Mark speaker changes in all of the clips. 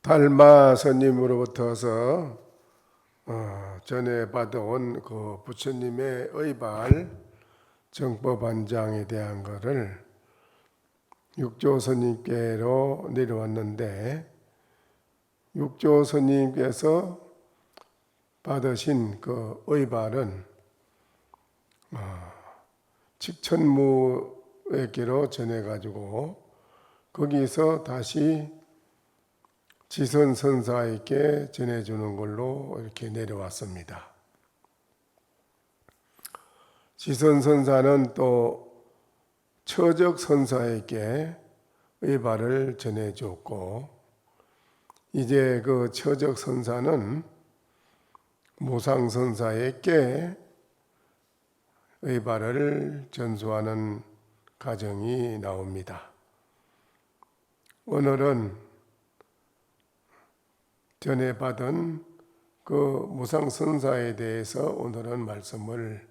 Speaker 1: 달마 스님으로부터서 전에 받아온 그 부처님의 의발 정법안장에 대한 것을 육조 스님께로 내려왔는데, 육조 스님께서 받으신 그 의발은 칙천무에게로 전해가지고 거기서 다시 지선선사에게 전해주는 걸로 이렇게 내려왔습니다. 지선선사는 또 처적선사에게 의발을 전해주었고, 이제 그 처적선사는 무상선사에게 의발을 전수하는 과정이 나옵니다. 오늘은 전에 받은 그 무상선사에 대해서 오늘은 말씀을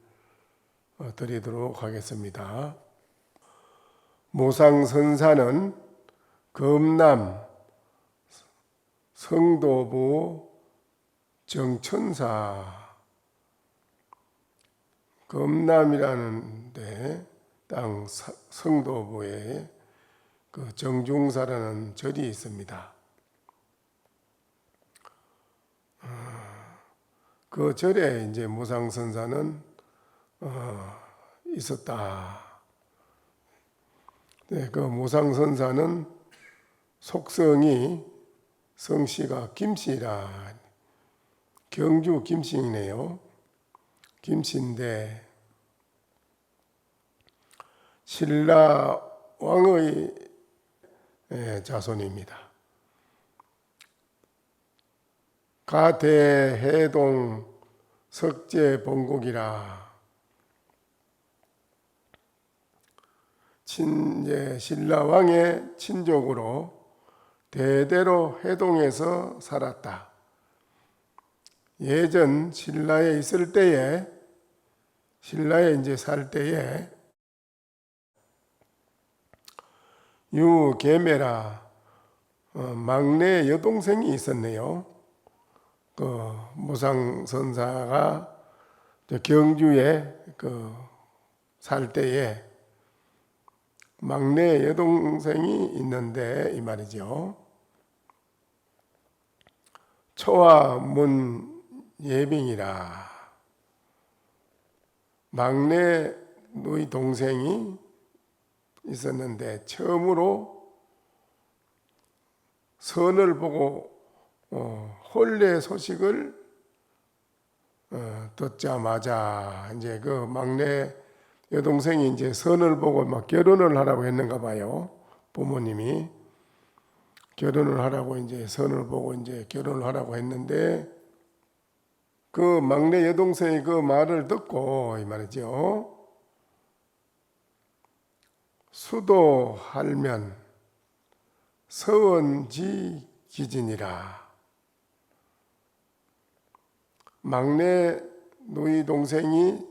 Speaker 1: 드리도록 하겠습니다. 무상선사는 금남 성도부 정천사, 금남이라는 데 땅 성도부에 그 정중사라는 절이 있습니다. 그 절에 이제 무상선사는 있었다. 네, 그 무상선사는 속성이 성씨가 김씨라, 경주 김씨이네요. 김씨인데 신라 왕의 자손입니다. 가대해동 석제본국이라 신라왕의 친족으로 대대로 해동에서 살았다. 예전 신라에 있을 때에, 신라에 이제 살 때에 유계매라 막내 여동생이 있었네요. 그 무상선사가 경주에 살 때에 막내 여동생이 있는데 이 말이죠. 초아문 예빙이라 막내 누이 동생이 있었는데 처음으로 선을 보고 혼례 소식을 듣자마자 이제 그 막내 여동생이 이제 선을 보고 막 결혼을 하라고 했는가 봐요. 부모님이 결혼을 하라고 이제 선을 보고 이제 결혼을 하라고 했는데, 그 막내 여동생이 그 말을 듣고 이 말이죠. 수도할면 서원지 기진이라. 막내 누이 동생이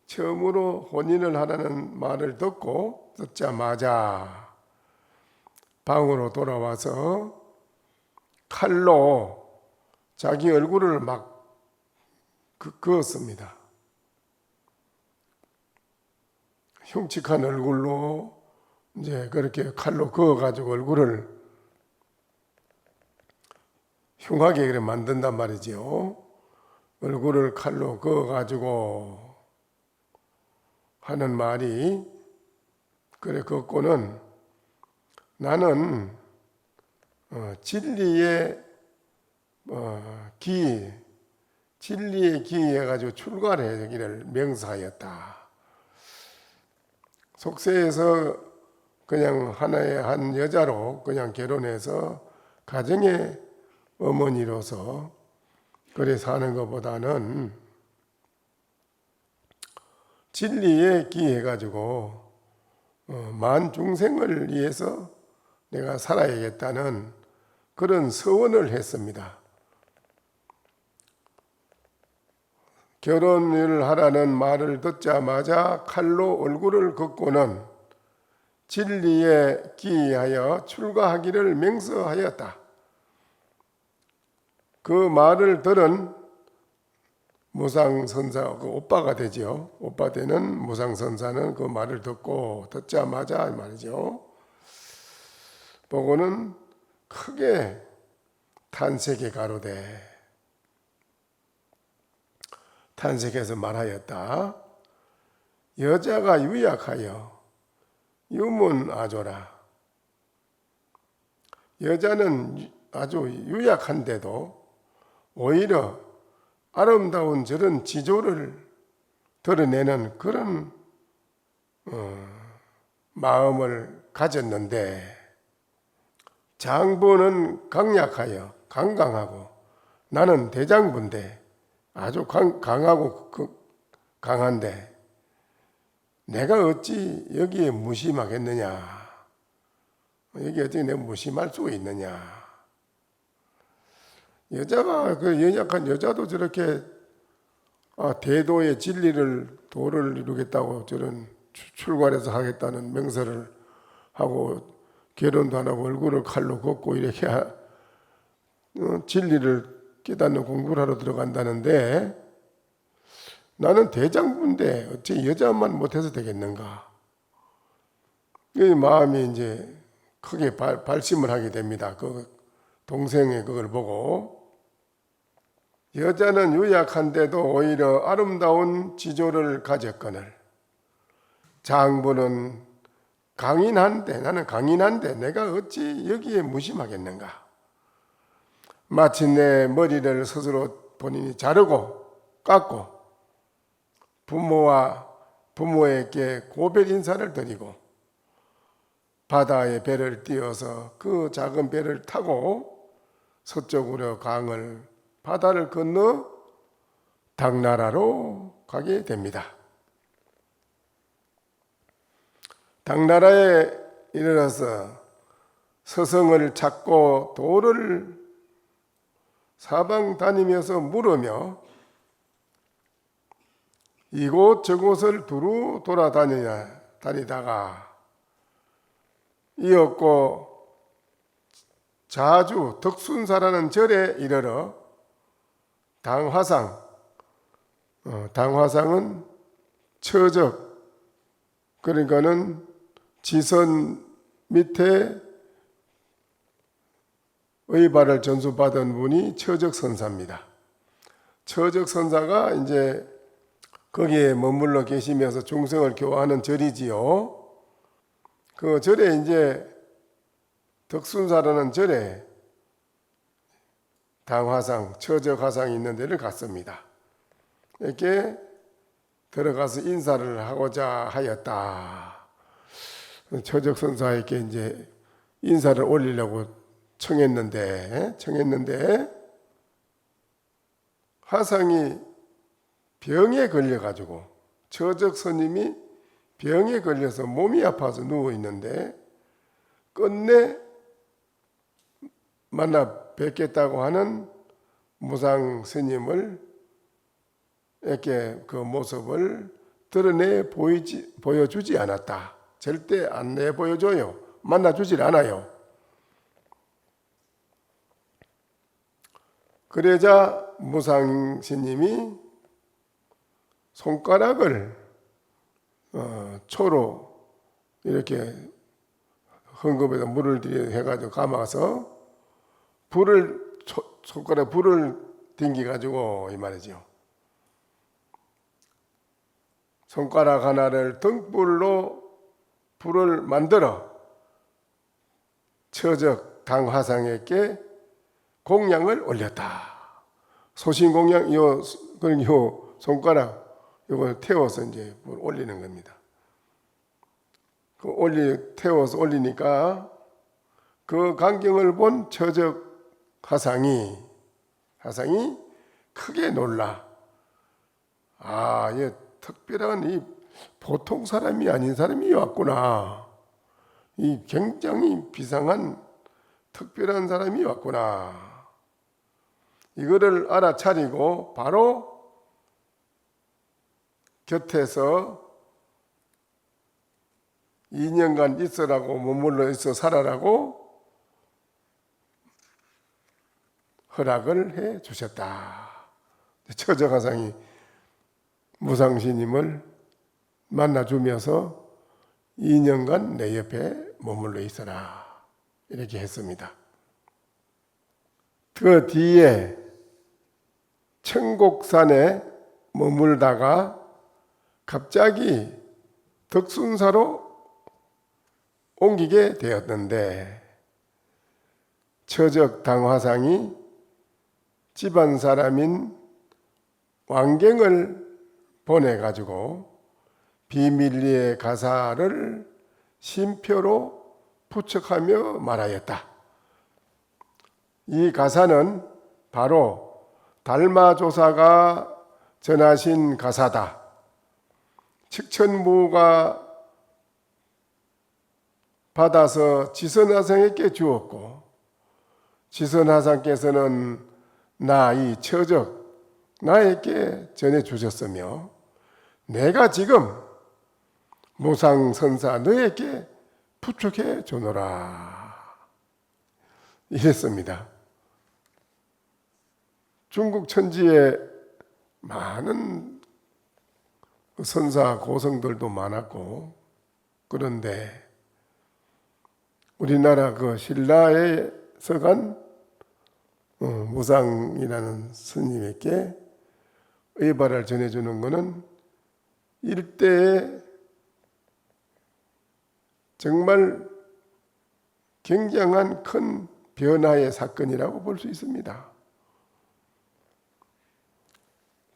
Speaker 1: 처음으로 혼인을 하라는 말을 듣자마자 방으로 돌아와서 칼로 자기 얼굴을 막 그었습니다. 흉측한 얼굴로 이제 그렇게 칼로 그어가지고 얼굴을 흉하게 그래 만든단 말이죠. 얼굴을 칼로 그어가지고 하는 말이, 그래 걷고는 나는 진리의 기 해가지고 출가를 하기를 명사하였다. 속세에서 그냥 하나의 한 여자로 그냥 결혼해서 가정의 어머니로서 그래 사는 것보다는 진리에 기해가지고 만중생을 위해서 내가 살아야겠다는 그런 서원을 했습니다. 결혼을 하라는 말을 듣자마자 칼로 얼굴을 긋고는 진리에 기하여 출가하기를 맹서하였다. 그 말을 들은 무상선사, 그 오빠가 되지요. 오빠 되는 무상선사는 그 말을 듣자마자 말이죠. 보고는 크게 탄색에 가로되 탄색해서 말하였다. 여자가 유약하여 유문아조라. 여자는 아주 유약한데도 오히려 아름다운 저런 지조를 드러내는 그런 마음을 가졌는데 장부는 강약하여 강강하고 나는 대장부인데 아주 강하고 강한데 내가 어찌 여기에 무심하겠느냐. 여기 어떻게 내가 무심할 수가 있느냐. 여자가 그 연약한 여자도 저렇게 대도의 진리를 도를 이루겠다고 저런 출발해서 하겠다는 명설을 하고 결혼도 안 하고 얼굴을 칼로 걷고 이렇게 진리를 깨닫는 공부를 하러 들어간다는데 나는 대장부인데 어째 여자만 못해서 되겠는가. 이 마음이 이제 크게 발심을 하게 됩니다. 그 동생의 그걸 보고 여자는 유약한데도 오히려 아름다운 지조를 가졌거늘 장부는 강인한데 나는 강인한데 내가 어찌 여기에 무심하겠는가. 마침내 머리를 스스로 본인이 자르고 깎고 부모에게 고별 인사를 드리고 바다의 배를 띄워서 그 작은 배를 타고 서쪽으로 바다를 건너 당나라로 가게 됩니다. 당나라에 이르러서 서성을 찾고 도를 사방 다니면서 물으며 이곳 저곳을 두루 돌아다니다가 이었고 자주 덕순사라는 절에 이르러 당화상은 처적, 그러니까는 지선 밑에 의발을 전수받은 분이 처적선사입니다. 처적선사가 이제 거기에 머물러 계시면서 중생을 교화하는 절이지요. 그 절에 이제 덕순사라는 절에 당화상, 처적화상이 있는 데를 갔습니다. 이렇게 들어가서 인사를 하고자 하였다. 처적선사에게 이제 인사를 올리려고 청했는데 화상이 병에 걸려가지고 처적스님이 병에 걸려서 몸이 아파서 누워 있는데 끝내 만나 뵙겠다고 하는 무상 스님을 이렇게 그 모습을 드러내 보여주지 않았다. 절대 안 내보여줘요. 만나주질 않아요. 그러자 무상 스님이 손가락을 초로 이렇게 헝겊에다 물을 들여 해가지고 감아서 손가락에 불을 튕겨가지고 이 말이죠. 손가락 하나를 등불로 불을 만들어 처적 당화상에게 공양을 올렸다. 소신공양, 요 손가락 이걸 태워서 이제 올리는 겁니다. 태워서 올리니까 그 광경을 본 처적 화상이 크게 놀라. 얘 특별한 이 보통 사람이 아닌 사람이 왔구나. 이 굉장히 비상한 특별한 사람이 왔구나. 이거를 알아차리고 바로 곁에서 2년간 있으라고 머물러 있어 살아라고 허락을 해 주셨다. 처저가상이 무상스님을 만나주면서 2년간 내 옆에 머물러 있어라 이렇게 했습니다. 그 뒤에 청곡산에 머물다가 갑자기 덕순사로 옮기게 되었는데 처적 당화상이 집안 사람인 왕경을 보내가지고 비밀리의 가사를 심표로 부척하며 말하였다. 이 가사는 바로 달마조사가 전하신 가사다. 칙천무가 받아서 지선하상에게 주었고 지선하상께서는 나 이 처적 나에게 전해주셨으며 내가 지금 무상선사 너에게 부축해 주노라 이랬습니다. 중국 천지에 많은 선사 고성들도 많았고 그런데 우리나라 그 신라에 서간 무상이라는 스님에게 의발을 전해주는 것은 일대에 정말 굉장한 큰 변화의 사건이라고 볼 수 있습니다.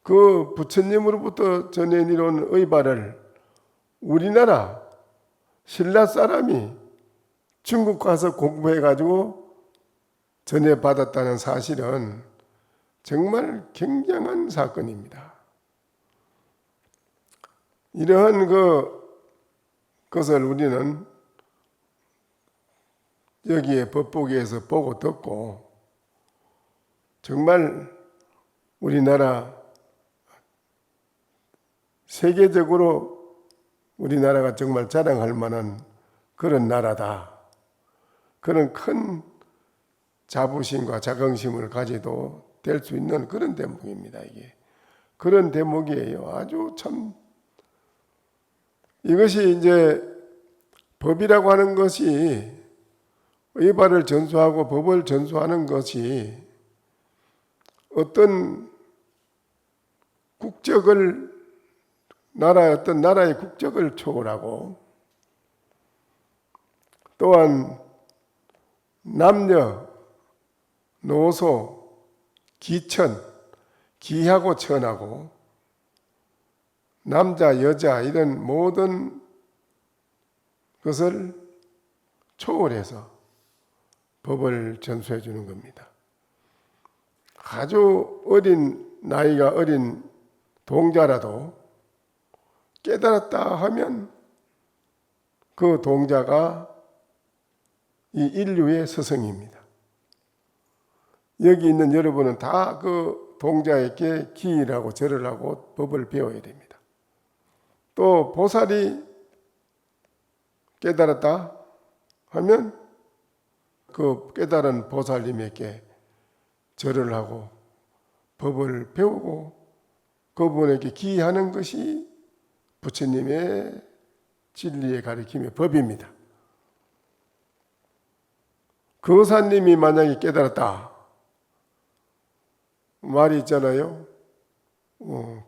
Speaker 1: 그 부처님으로부터 전해내려온 의발을 우리나라 신라 사람이 중국 가서 공부해가지고 전해받았다는 사실은 정말 굉장한 사건입니다. 이러한 것을 우리는 여기에 법보기에서 보고 듣고 정말 우리나라 세계적으로 우리나라가 정말 자랑할 만한 그런 나라다. 그런 큰 자부심과 자긍심을 가져도 될 수 있는 그런 대목입니다. 이게 그런 대목이에요. 아주 참 이것이 이제 법이라고 하는 것이 의발을 전수하고 법을 전수하는 것이 어떤 국적을 어떤 나라의 국적을 초월하고 또한 남녀, 노소, 기천, 기하고 천하고 남자, 여자 이런 모든 것을 초월해서 법을 전수해 주는 겁니다. 아주 나이가 어린 동자라도 깨달았다 하면 그 동자가 이 인류의 스승입니다. 여기 있는 여러분은 다 그 동자에게 기의를 하고 절을 하고 법을 배워야 됩니다. 또 보살이 깨달았다 하면 그 깨달은 보살님에게 절을 하고 법을 배우고 그분에게 기의하는 것이 부처님의 진리의 가르침의 법입니다. 거사님이 만약에 깨달았다 말이 있잖아요.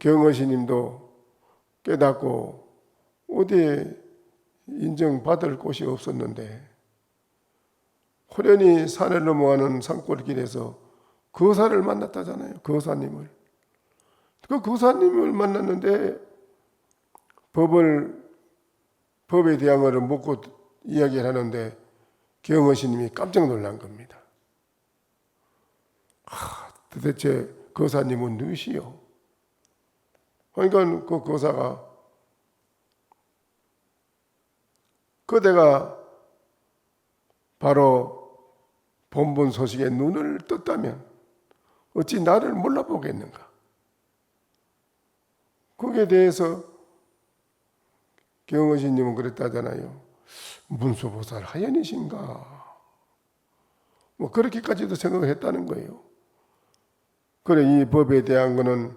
Speaker 1: 경허시님도 깨닫고 어디에 인정받을 곳이 없었는데 호련히 산을 넘어가는 산골길에서 거사를 만났다잖아요. 거사님을. 그 거사님을 만났는데 법에 대한 것을 묻고 이야기를 하는데 경허시님이 깜짝 놀란 겁니다. 도대체 거사님은 누구시오? 그러니까 그 거사가 그대가 바로 본분 소식에 눈을 떴다면 어찌 나를 몰라보겠는가? 거기에 대해서 경허시님은 그랬다잖아요. 문수보살 하연이신가? 뭐 그렇게까지도 생각을 했다는 거예요. 그래, 이 법에 대한 거는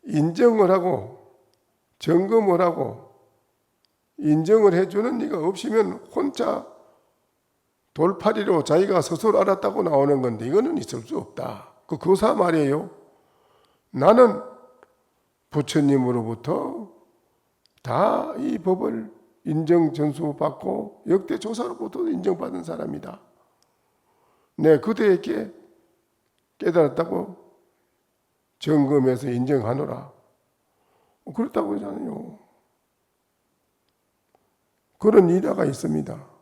Speaker 1: 인정을 하고 점검을 하고 인정을 해주는 이가 없으면 혼자 돌팔이로 자기가 스스로 알았다고 나오는 건데 이거는 있을 수 없다. 그 교사 말이에요. 나는 부처님으로부터 다 이 법을 인정 전수받고 역대 조사로부터 인정받은 사람이다. 내 그대에게 깨달았다고 점검해서 인정하노라. 그렇다고 하잖아요. 그런 일화가 있습니다.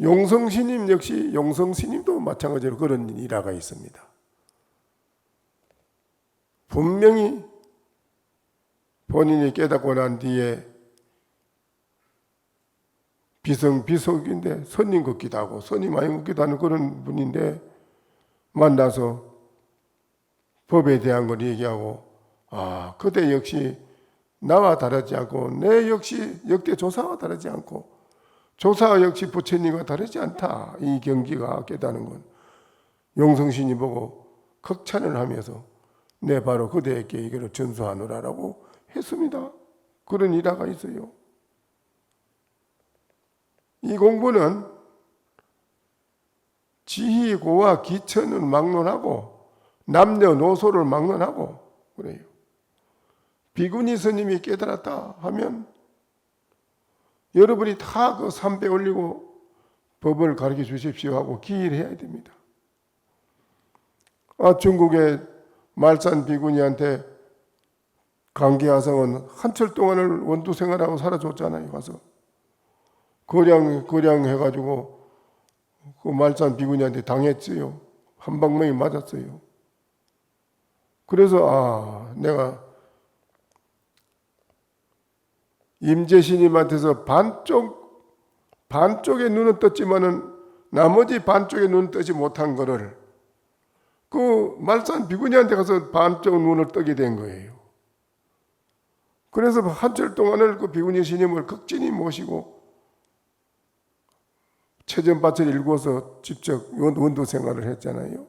Speaker 1: 용성스님 역시 용성스님도 마찬가지로 그런 일화가 있습니다. 분명히 본인이 깨닫고 난 뒤에 비성비속인데 스님 같기도 하고 스님 아닌 같기도 하는 그런 분인데 만나서 법에 대한 걸 얘기하고 그대 역시 나와 다르지 않고 내 역시 역대 조사와 다르지 않고 조사 역시 부처님과 다르지 않다. 이 경기가 깨닫는 건 용성신이 보고 극찬을 하면서 내 바로 그대에게 이거를 전수하노라라고 했습니다. 그런 일화가 있어요. 이 공부는 지희고와 기천을 막론하고 남녀노소를 막론하고 그래요. 비구니 스님이 깨달았다 하면 여러분이 다 그 삼배 올리고 법을 가르쳐 주십시오 하고 기일을 해야 됩니다. 중국의 말산 비구니한테 강기하성은 한철 동안을 원두 생활하고 살아줬잖아요. 가서 거량 해가지고 그 말산 비구니한테 당했어요. 한 방망이 맞았어요. 그래서 내가 임재신님한테서 반쪽의 눈은 떴지만은 나머지 반쪽의 눈은 뜨지 못한 거를 그 말산 비구니한테 가서 반쪽 눈을 뜨게 된 거예요. 그래서 한철 동안을 그 비구니 스님을 극진히 모시고 체전밭을 일구어서 직접 원도 생활을 했잖아요.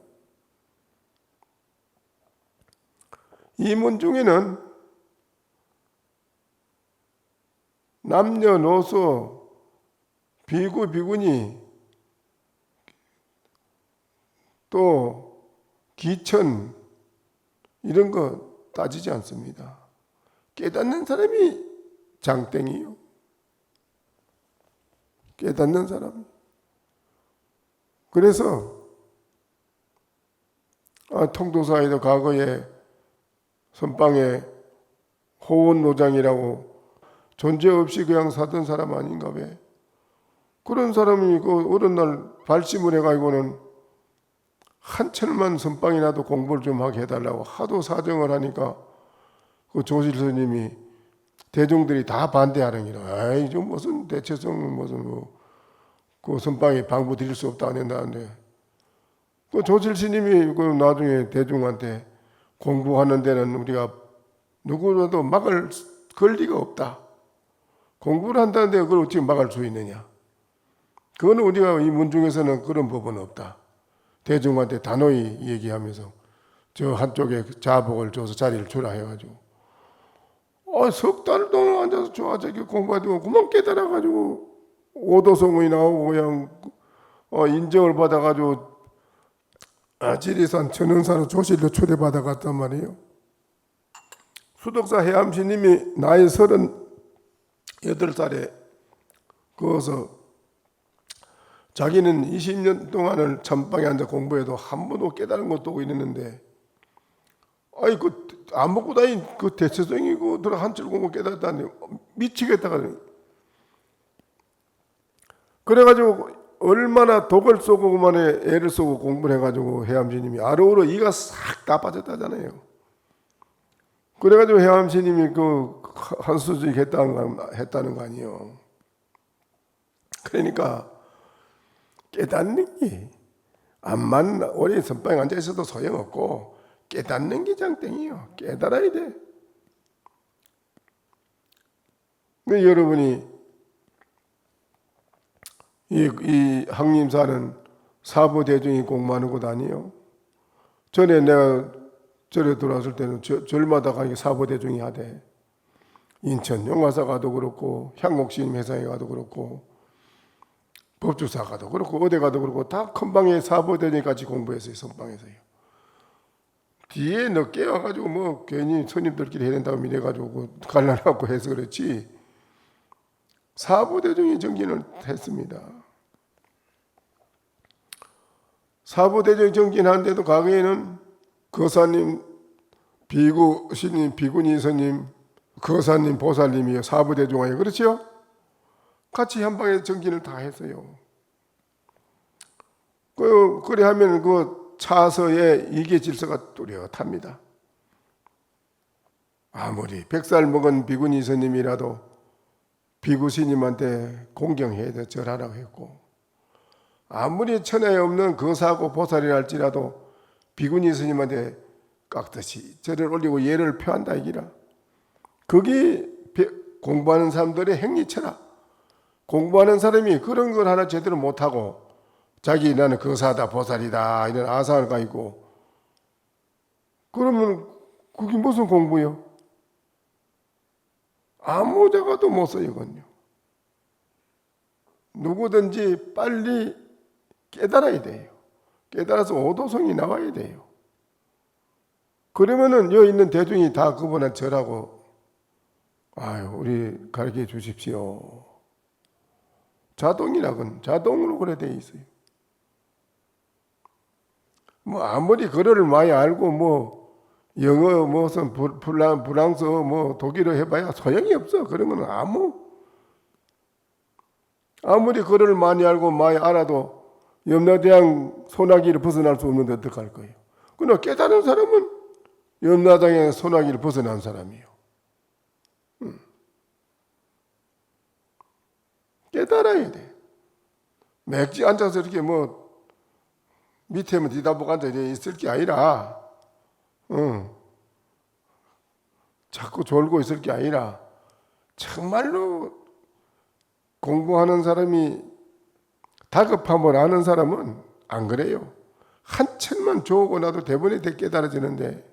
Speaker 1: 이 문 중에는 남녀노소 비구 비구니 또 기천 이런 거 따지지 않습니다. 깨닫는 사람이 장땡이요. 깨닫는 사람. 그래서 통도사에도 과거에 선방에 호원노장이라고 존재 없이 그냥 사던 사람 아닌가 봐. 그런 사람이 그 어느 날 발심을 해가지고는 한 철만 선방이라도 공부를 좀 하게 해달라고 하도 사정을 하니까 그 조실 스님이 대중들이 다 반대하는 기라. 에이, 좀 무슨 대체성 무슨 그 선방에 방부 드릴 수 없다 안 된다는데 그 조실 스님이 그 나중에 대중한테 공부하는 데는 우리가 누구라도 막을 권리가 없다. 공부를 한다는데 그걸 어떻게 막을 수 있느냐. 그거는 우리가 이 문중에서는 그런 법은 없다. 대중한테 단호히 얘기하면서 저 한쪽에 자복을 줘서 자리를 주라 해가지고 석 달 동안 앉아서 저기 공부하고 그만 깨달아가지고 오도성이 나오고 그냥 인정을 받아가지고 지리산 천연산으로 조실로 초대받아갔단 말이에요. 수덕사 해암스님이 나이 38살에 그어서 자기는 20년 동안을 참방에 앉아 공부해도 한 번도 깨달은 것도 없고 이랬는데 안 먹고 다닌 그 대체성이고 들어 한철 공부 깨달았다니 미치겠다가 그래가지고 얼마나 독을 쏘고 그만에 애를 쏘고 공부를 해가지고 해암스님이 아로우로 이가 싹 다 빠졌다잖아요. 그래가지고 해암스님이 그 한수직 했다는 거 아니에요. 그러니까 깨닫는 게 암만 오래 선방에 앉아 있어도 소용없고 깨닫는 게 장땡이에요. 깨달아야 돼. 근데 여러분이 이 항림사는 사부대중이 공부하는 곳 아니에요? 전에 내가 절에 들어왔을 때는 절마다 가니까 사부대중이 하대. 인천 영화사 가도 그렇고 향곡신 회사에 가도 그렇고 법주사 가도 그렇고 어디 가도 그렇고 다 큰방에 사부대중이 같이 공부했어요. 선방에서요. 뒤에 늦게 와가지고 뭐 괜히 스님들끼리 해야 된다고 이래가지고 갈라놓고 해서 그렇지 사부대중이 정진을 했습니다. 사부대중이 정진하는데도 과거에는 거사님, 비구 스님, 비구니 스님, 거사님, 보살님이요 사부대중하여 그렇지요? 같이 한 방에 정진을 다 했어요. 그래 하면 그 차서에 이계 질서가 뚜렷합니다. 아무리 100살 먹은 비구니 스님이라도 비구 스님한테 공경해야 돼 절하라고 했고 아무리 천하에 없는 거사고 보살이라 할지라도 비구니 스님한테 깍듯이 절을 올리고 예를 표한다 이기라. 그게 공부하는 사람들의 행위처라. 공부하는 사람이 그런 걸 하나 제대로 못하고 자기 나는 거사다 보살이다 이런 아상을 가지고 그러면 그게 무슨 공부요? 아무 데가도 못 써요 이건요. 누구든지 빨리 깨달아야 돼요. 깨달아서 오도성이 나와야 돼요. 그러면은 여기 있는 대중이 다 그분한테 절하고 아유 우리 가르쳐 주십시오. 자동이라건 자동으로 그래 돼 있어요. 뭐 아무리 글을 많이 알고 뭐 영어 무슨 프랑스어 뭐 독일어 해봐야 소용이 없어. 그러면 아무리 글을 많이 알고 많이 알아도 염라대왕 소나기를 벗어날 수 없는데 어떡할 거예요. 그러나 깨달은 사람은 염라대왕의 소나기를 벗어난 사람이에요. 깨달아야 돼. 맥지 앉아서 이렇게 뭐 밑에만 뒤다보고 앉아 있을 게 아니라 자꾸 졸고 있을 게 아니라 정말로 공부하는 사람이 다급함을 아는 사람은 안 그래요. 한참만 좋고 나도 대본에 대 깨달아지는데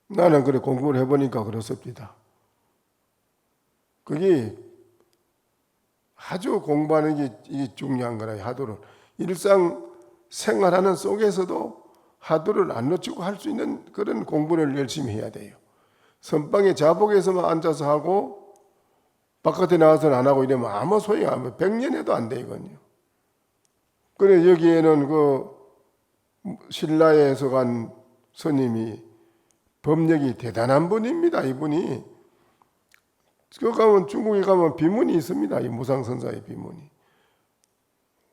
Speaker 1: 나는 그래 공부를 해보니까 그렇습니다. 그게 아주 공부하는 게 이게 중요한 거라 하도를 일상 생활하는 속에서도 하도를 안 놓치고 할 수 있는 그런 공부를 열심히 해야 돼요. 선방에 자복에서만 앉아서 하고 바깥에 나와서는 안 하고 이러면 아무 소용이 안 돼요. 100년 해도 안 돼 이건요. 그래 여기에는 그 신라에서 간 스님이 법력이 대단한 분입니다. 이분이 그 가면 중국에 가면 비문이 있습니다. 이 무상선사의 비문이.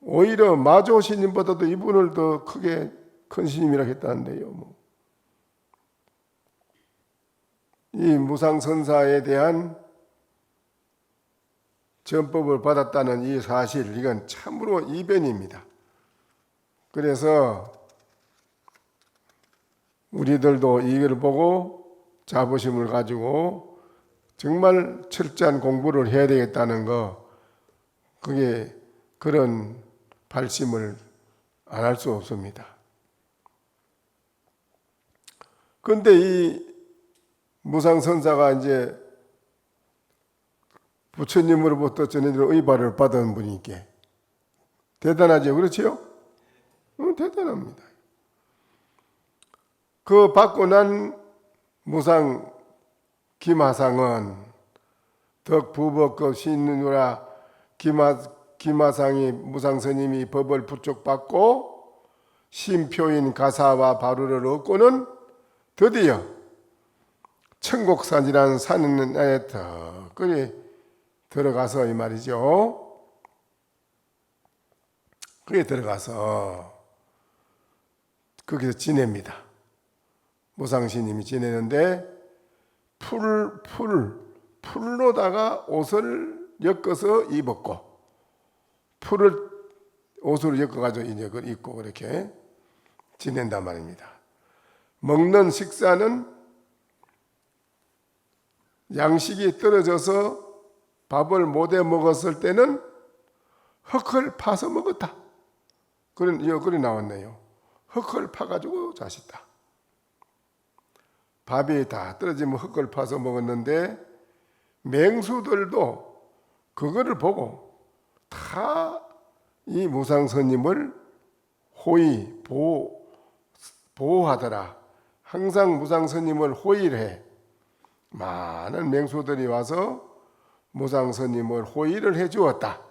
Speaker 1: 오히려 마조 스님보다도 이분을 더 크게 큰 스님이라 했다는데요. 이 무상선사에 대한 전법을 받았다는 이 사실 이건 참으로 이변입니다. 그래서 우리들도 이걸 보고 자부심을 가지고 정말 철저한 공부를 해야 되겠다는 거 그게 그런 발심을 안 할 수 없습니다. 그런데 이 무상선사가 이제 부처님으로부터 전해진 의발을 받은 분이께 대단하죠. 그렇지요? 대단합니다. 그 받고 난 무상 김하상은 덕부법급 신누라 김하상이 무상스님이 법을 부축받고 심표인 가사와 바루를 얻고는 드디어 천곡산이라는 산에 더 들어가서 이 말이죠. 그게 들어가서 거기서 지냅니다. 무상스님이 지내는데 풀로다가 옷을 엮어서 입었고 풀을 옷으로 엮어가지고 이제 그걸 입고 그렇게 지낸단 말입니다. 먹는 식사는 양식이 떨어져서 밥을 못해 먹었을 때는 흙을 파서 먹었다. 그래 나왔네요. 흙을 파가지고 자셨다. 밥이 다 떨어지면 흙을 파서 먹었는데 맹수들도 그거를 보고 다 이 무상스님을 호의 보호하더라. 항상 무상스님을 호의를 해. 많은 맹수들이 와서 무상스님을 호의를 해 주었다.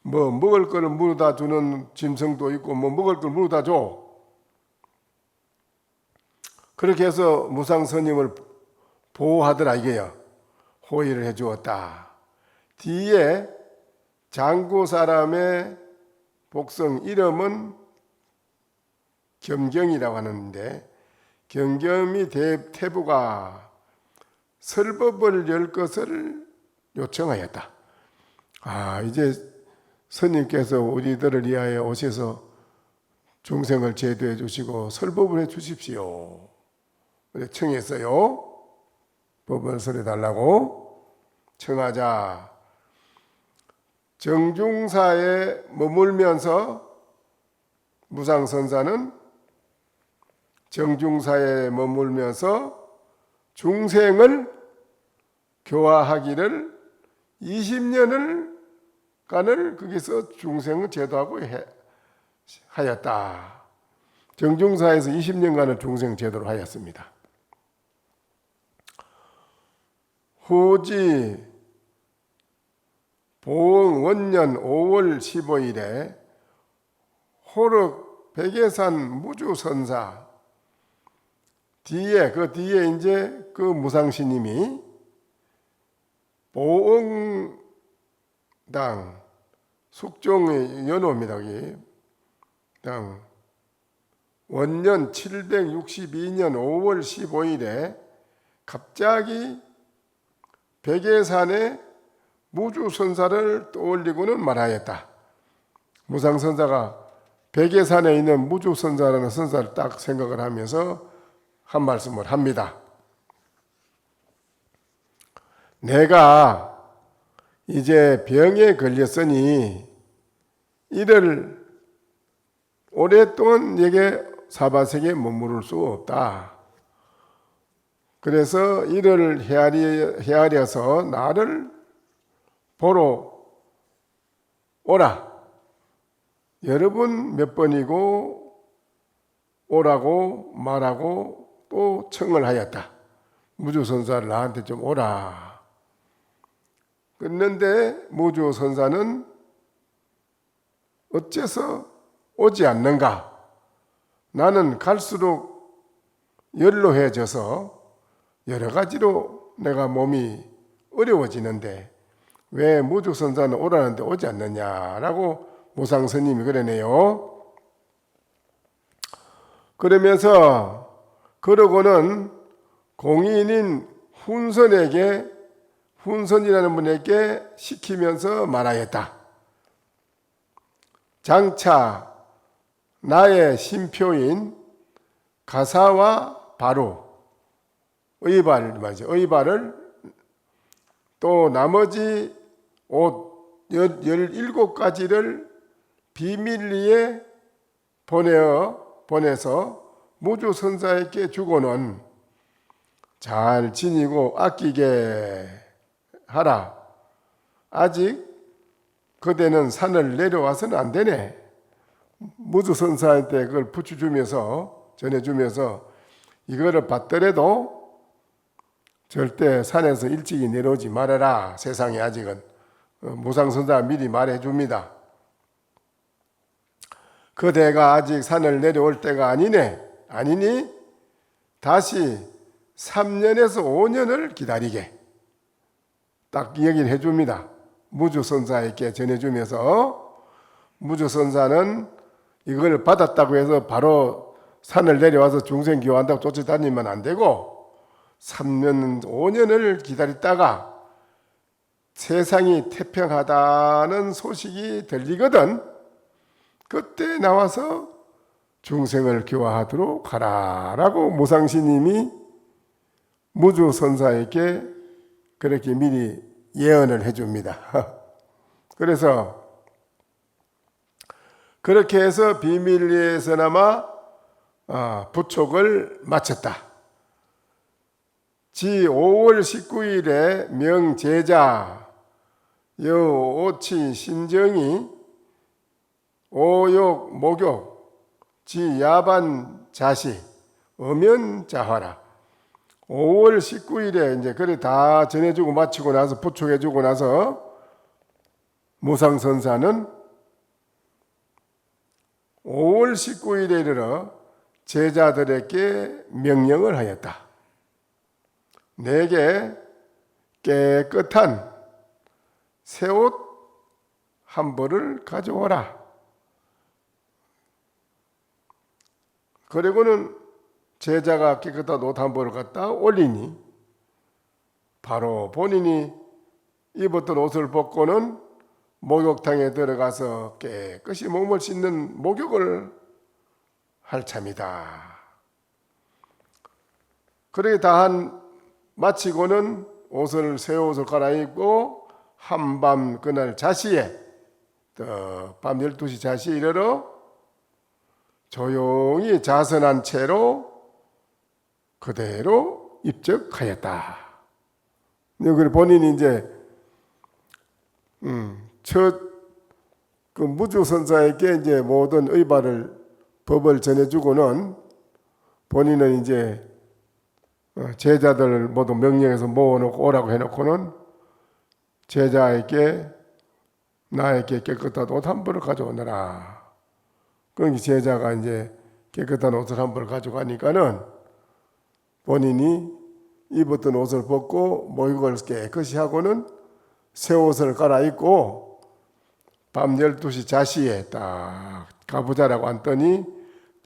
Speaker 1: 뭐 먹을 거를 물어다 주는 짐승도 있고 뭐 먹을 걸 물어다 줘. 그렇게 해서 무상스님을 보호하더라 이게요. 호의를 해 주었다. 뒤에 장구 사람의 복성 이름은 겸경이라고 하는데 경겸이 태부가 설법을 열 것을 요청하였다. 이제 스님께서 우리들을 위하여 오셔서 중생을 제도해 주시고 설법을 해 주십시오. 청했어요. 법을 설해 달라고 청하자. 정중사에 머물면서 무상선사는 정중사에 머물면서 중생을 교화하기를 20년을 간을 거기서 중생을 제도하고 하였다. 정중사에서 20년간을 중생 제도를 하였습니다. 후지 보응 원년 5월 15일에 호륵 백예산 무주선사 그 뒤에 이제 그 무상스님이 보응당 숙종의 연호입니다. 여기 당 원년 762년 5월 15일에 갑자기 백예산에 무주선사를 떠올리고는 말하였다. 무상선사가 백예산에 있는 무주선사라는 선사를 딱 생각을 하면서 한 말씀을 합니다. 내가 이제 병에 걸렸으니 이를 오랫동안 내게 사바세계에 머무를 수 없다. 그래서 이를 헤아려서 나를 보러 오라. 여러 번 몇 번이고 오라고 말하고 또 청을 하였다. 무주선사를 나한테 좀 오라. 그랬는데 무주선사는 어째서 오지 않는가? 나는 갈수록 연로해져서 여러 가지로 내가 몸이 어려워지는데 왜 무주선사는 오라는데 오지 않느냐라고 무상스님이 그러네요. 그러고는 공인인 훈선이라는 분에게 시키면서 말하였다. 장차 나의 신표인 가사와 바로 의발을 또 나머지 옷 17가지를 비밀리에 보내서 무주선사에게 주고는 잘 지니고 아끼게 하라. 아직 그대는 산을 내려와서는 안 되네. 무주선사한테 그걸 전해주면서 이거를 받더라도 절대 산에서 일찍이 내려오지 말아라. 세상에 아직은 무상선사가 미리 말해줍니다. 그대가 아직 산을 내려올 때가 아니니 다시 3년에서 5년을 기다리게. 딱 얘기를 해줍니다. 무주선사에게 전해주면서 무주선사는 이걸 받았다고 해서 바로 산을 내려와서 중생 교화한다고 쫓아다니면 안 되고 3년, 5년을 기다렸다가 세상이 태평하다는 소식이 들리거든 그때 나와서 중생을 교화하도록 하라라고 무상스님이 무주선사에게 그렇게 미리 예언을 해줍니다. 그래서 그렇게 해서 비밀리에서나마 부촉을 마쳤다. 지 5월 19일에 명제자 여오치 신정이 오욕 목욕 지 야반 자시 엄연자화라. 5월 19일에 이제 그래 다 전해주고 마치고 나서 부촉해주고 나서 무상선사는 5월 19일에 이르러 제자들에게 명령을 하였다. 내게 깨끗한 새 옷 한 벌을 가져오라. 그리고는 제자가 깨끗한 옷 한 벌을 갖다 올리니 바로 본인이 입었던 옷을 벗고는 목욕탕에 들어가서 깨끗이 몸을 씻는 목욕을 할 참이다. 그렇게 다 마치고는 새 옷을 갈아입고 한밤 그날 자시에 밤 12시 자시에 이르러 조용히 자선한 채로 그대로 입적하였다. 여기 본인이 이제 첫 그 무주선사에게 이제 모든 법을 전해주고는 본인은 이제 제자들 모두 명령해서 모아놓고 오라고 해놓고는 제자에게 나에게 깨끗한 옷 한 벌을 가져오너라. 그러니까 제자가 이제 깨끗한 옷을 한 벌을 가져가니까는 본인이 입었던 옷을 벗고 목욕을 깨끗이 하고는 새 옷을 갈아입고 밤 12시 자시에 딱 가보자라고 앉더니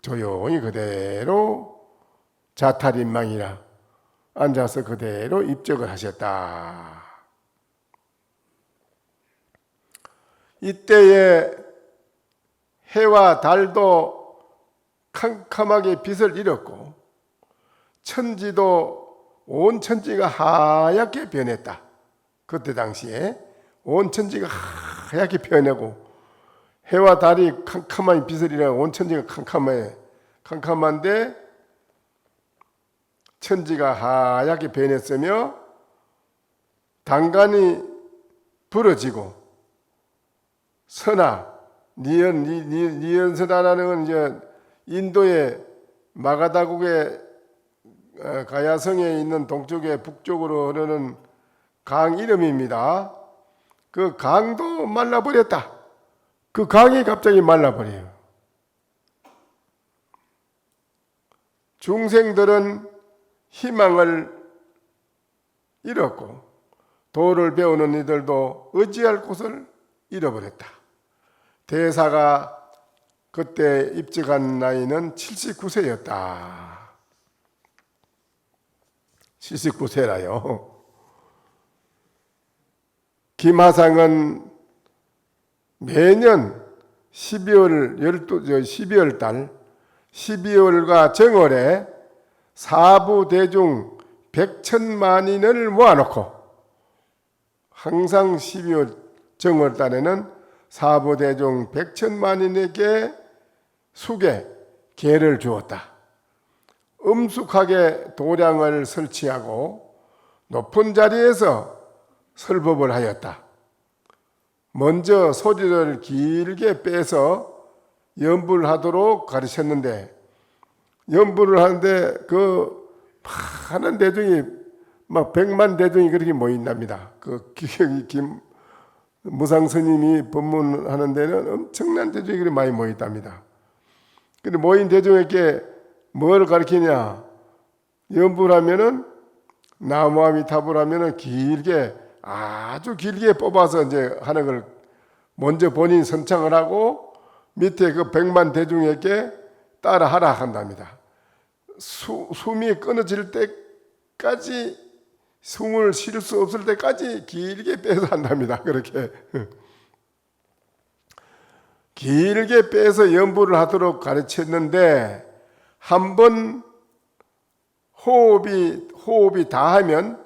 Speaker 1: 조용히 그대로 자탈인망이라 앉아서 그대로 입적을 하셨다. 이때에 해와 달도 캄캄하게 빛을 잃었고 천지도 온 천지가 하얗게 변했다. 그때 당시에 온 천지가 하얗게 변하고 해와 달이 캄캄한 빛을 잃어 온 천지가 캄캄한데 천지가 하얗게 변했으며 단간이 부러지고 선하 니은선하라는 건 이제 인도의 마가다국의 가야성에 있는 동쪽에 북쪽으로 흐르는 강 이름입니다. 그 강도 말라버렸다. 그 강이 갑자기 말라버려요. 중생들은 희망을 잃었고 도를 배우는 이들도 의지할 곳을 잃어버렸다. 대사가 그때 입직한 나이는 79세였다. 79세라요. 김하상은 매년 12월 달 12월과 정월에 사부 대중 100천만인을 모아놓고 항상 12월 정월 달에는 사부 대중 100천만인에게 숙에 계를 주었다. 엄숙하게 도량을 설치하고 높은 자리에서 설법을 하였다. 먼저 소리를 길게 빼서 연불을 하도록 가르쳤는데 연불을 하는데 그 많은 대중이 막 100만 대중이 그렇게 모인답니다. 그 무상 스님이 법문하는 데는 엄청난 대중이 그렇게 많이 모였답니다. 근데 모인 대중에게 뭘 가르치냐? 연불하면은 나무아미타불 하면은 길게 아주 길게 뽑아서 이제 하는 걸 먼저 본인 선창을 하고 밑에 그 100만 대중에게 따라하라 한답니다. 숨이 끊어질 때까지 숨을 쉴 수 없을 때까지 길게 빼서 한답니다. 그렇게 길게 빼서 연부를 하도록 가르쳤는데 한번 호흡이 다 하면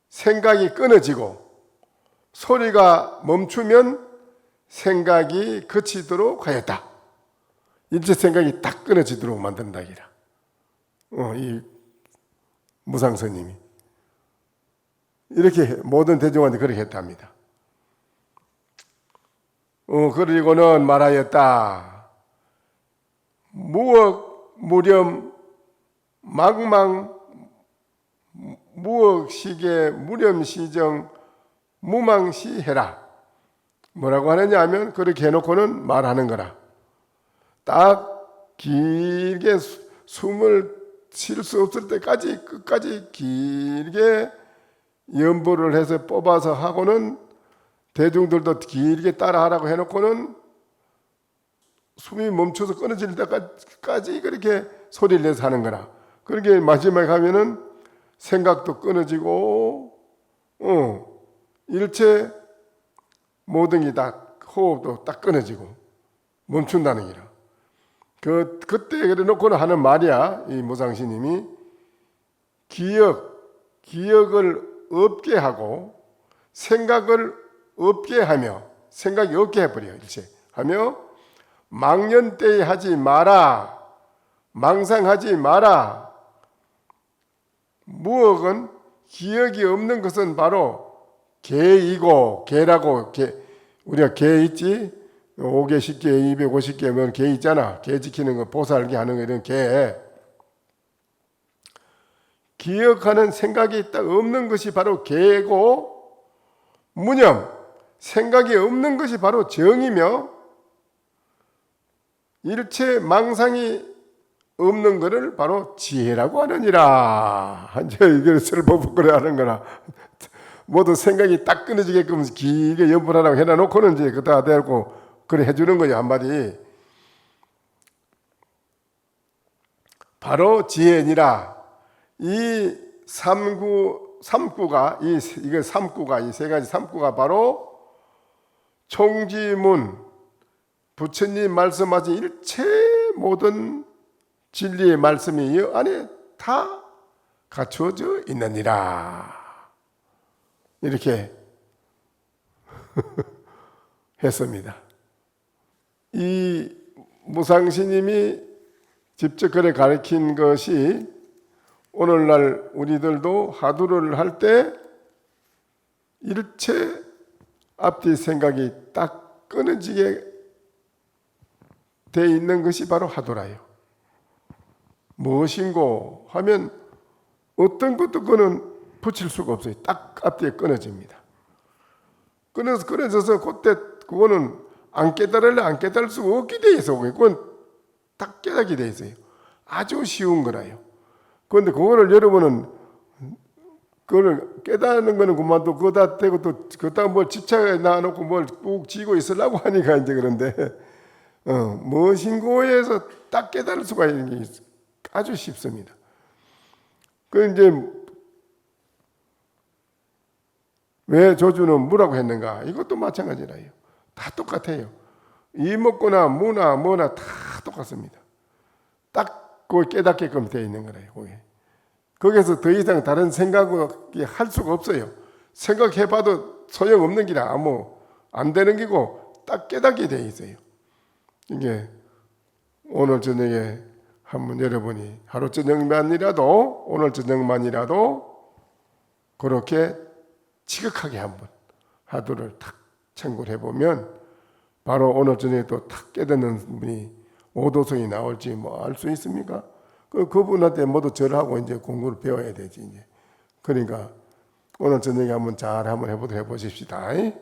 Speaker 1: 생각이 끊어지고 소리가 멈추면 생각이 그치도록 하였다. 일체 생각이 딱 끊어지도록 만든다기라. 이 무상스님이 이렇게 모든 대중한테 그렇게 했답니다. 그리고는 말하였다. 무억, 무렴, 망망, 무억시계, 무렴시정, 무망시해라. 뭐라고 하느냐 하면 그렇게 해놓고는 말하는 거라. 딱 길게 숨을 쉴 수 없을 때까지 끝까지 길게 연보를 해서 뽑아서 하고는 대중들도 길게 따라하라고 해놓고는 숨이 멈춰서 끊어질 때까지 그렇게 소리를 내서 하는 거라. 그렇게 마지막에 하면은 생각도 끊어지고 일체 모든 게 다 호흡도 딱 끊어지고 멈춘다는 기라. 그때 그래 놓고는 하는 말이야. 이 무상스님이 기억을 없게 하고 생각을 없게 하며 생각이 없게 해버려 일체 하며 망년때에 하지 마라. 망상하지 마라. 무억은 기억이 없는 것은 바로 개이고 개라고 우리가 개 있지? 5개, 10개, 250개 뭐 개 있잖아. 개 지키는 거, 보살기 하는 거 이런 개. 기억하는 생각이 딱 없는 것이 바로 개고 무념, 생각이 없는 것이 바로 정이며 일체 망상이 없는 것을 바로 지혜라고 하느니라. 이제 이걸 설법을 하는 거라. 모두 생각이 딱 끊어지게끔 길게 연불하라고 해놔놓고는 이제 그다 대고 그래 해주는 거죠. 한마디. 바로 지혜니라. 이 삼구가 이 세 가지 삼구가 바로 총지문 부처님 말씀하신 일체 모든 진리의 말씀이 이 안에 다 갖추어져 있느니라. 이렇게 했습니다. 이 무상스님이 직접 그래 가르친 것이 오늘날 우리들도 하두를 할 때 일체 앞뒤 생각이 딱 끊어지게 돼 있는 것이 바로 하두라요. 무엇인고 하면 어떤 것도 그는 붙일 수가 없어요. 딱 앞뒤에 끊어집니다. 끊어져서 그때 그거는 안 깨달을래 안 깨달을 수가 없게 돼 있어. 그건 딱 깨닫게 돼 있어요. 아주 쉬운 거라요. 그런데 그거를 여러분은 그걸 깨닫는 거는 그만도 그거다 대고 또 그다 뭘 집착에 놔놓고 뭘 꾹 쥐고 있으려고 하니까 이제 그런데 무엇인고에서 딱 깨달을 수가 있는 게 아주 쉽습니다. 그 이제 왜 조주는 무라고 했는가? 이것도 마찬가지라요. 다 똑같아요. 이목구나 무나 뭐나 다 똑같습니다. 딱 그걸 깨닫게끔 되어 있는 거라요. 거기서 더 이상 다른 생각이 할 수가 없어요. 생각해봐도 소용없는 기라 아무 안 되는 기고 딱 깨닫게 되어 있어요. 이게 오늘 저녁에 한번 여러분이 하루 저녁만이라도 오늘 저녁만이라도 그렇게 지극하게 한번 하두를 탁 참고를 해보면 바로 오늘 저녁에 또 탁 깨닫는 분이 오도성이 나올지 뭐 알 수 있습니까? 그분한테 모두 절하고 이제 공부를 배워야 되지 이제. 그러니까 오늘 저녁에 한번 잘 한번 해보십시다. 네.